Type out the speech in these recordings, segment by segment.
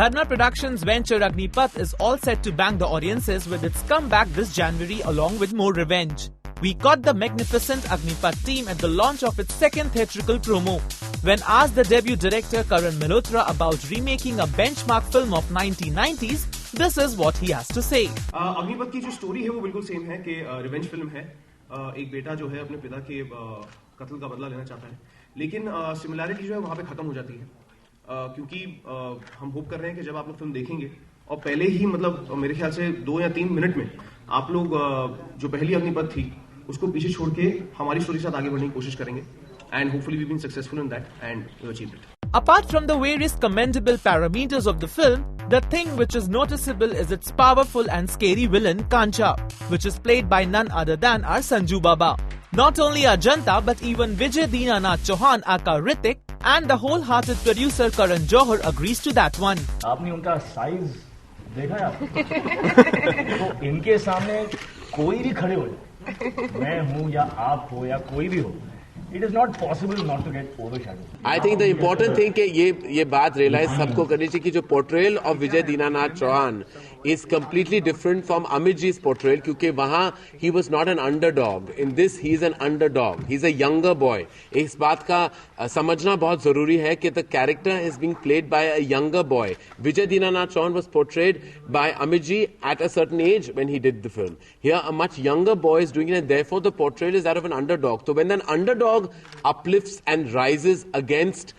Karna Productions' venture Agnipath is all set to bang the audiences with its comeback this January along with more revenge. We caught the magnificent Agnipath team at the launch of its second theatrical promo. When asked the debut director Karan Malhotra about remaking a benchmark film of 1990s, this is what he has to say. Agnipath की जो story है वो बिल्कुल same है कि revenge film है. एक बेटा जो है अपने पिता के कत्ल का बदला लेना चाहता है, लेकिन सिमिलैरिटी जो है वहाँ पे खत्म हो जाती है, क्योंकि हम होप कर रहे हैं कि जब आप लोग फिल्म देखेंगे और पहले ही मतलब मेरे ख्याल से 2 या 3 मिनट में आप लोग जो पहली अग्निपथ थी उसको पीछे छोड़ के हमारी स्टोरी के साथ आगे बढ़ने की कोशिश करेंगे. And hopefully we've been successful in that and we've achieved it. Apart from the various commendable parameters of the film, the thing which is noticeable is its powerful and scary villain Kancha, which is played by none other than our Sanju Baba. Not only Ajanta but even Vijay Dinanath Chauhan aka Ritik and the wholehearted producer Karan Johar agrees to that one. आपने उनका size देखा है? तो इनके सामने कोई भी खड़े हो, मैं हूँ या आप हो या कोई भी हो, it is not possible not to get overshadowed. I think the important thing कि ये बात realize सबको करनी चाहिए कि जो portrayal of Vijay Dinanath Chauhan is completely different from Amit ji's portrayal, क्योंकि वहाँ he was not an underdog. In this he is an underdog. He is a younger boy. इस बात का समझना बहुत जरूरी है कि the character is being played by a younger boy. Vijay Dinanath Chauhan was portrayed by Amit ji at a certain age when he did the film. Here a much younger boy is doing it, and therefore the portrayal is that of an underdog. So when an underdog uplifts and rises against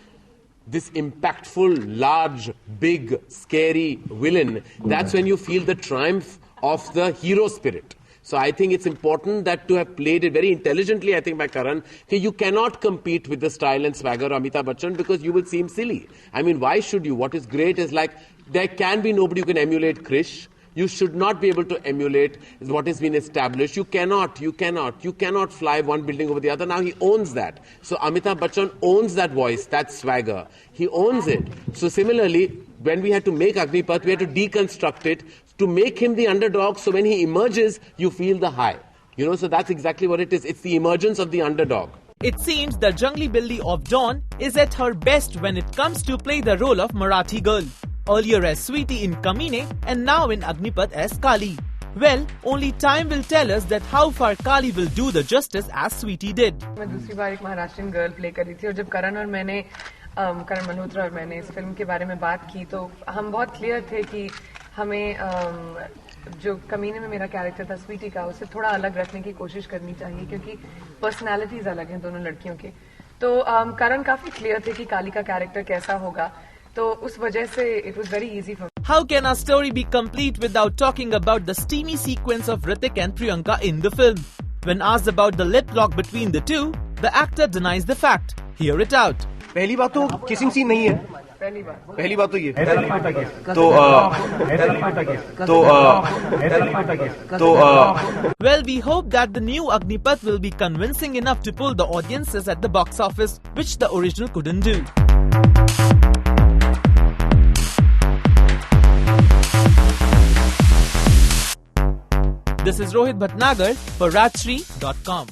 this impactful, large, big, scary villain, that's when you feel the triumph of the hero spirit. So I think it's important that to have played it very intelligently, I think, by Karan, that you cannot compete with the style and swagger of Amitabh Bachchan because you will seem silly. I mean, why should you? What is great is like, there can be nobody who can emulate Krish. You should not be able to emulate what has been established. You cannot fly one building over the other. Now he owns that. So Amitabh Bachchan owns that voice, that swagger. He owns it. So similarly, when we had to make Agnipath, we had to deconstruct it to make him the underdog. So when he emerges, you feel the high. You know, so that's exactly what it is. It's the emergence of the underdog. It seems the Jungli Billi of Dawn is at her best when it comes to play the role of Marathi girl. Earlier as Sweetie in Kamine and now in Agnipath as Kali. Well, only time will tell us that how far Kali will do the justice as Sweetie did. मैं दूसरी बार एक Maharashtrian girl play कर रही थी और जब करण मल्होत्रा और मैंने इस फिल्म के बारे में बात की तो हम बहुत क्लियर थे कि हमें जो कमीने में मेरा कैरेक्टर था स्वीटी का उसे थोड़ा अलग रखने की कोशिश करनी चाहिए क्योंकि पर्सनालिटीज अलग हैं दोनों लड़कियों के. तो करण काफी क्लियर थे कि काली का कैरेक्टर कैसा होगा, तो उस वजह से it was very easy for me. How can our story be complete without talking about the steamy sequence of Ritik and Priyanka in the film? When asked about the lip lock between the two, the actor denies the fact. Hear it out. पहली बात तो kissing scene नहीं है. पहली बात तो ये. Well, we hope that the new Agnipath will be convincing enough to pull the audiences at the box office, which the original couldn't do. This is Rohit Bhatnagar for Rajshri.com.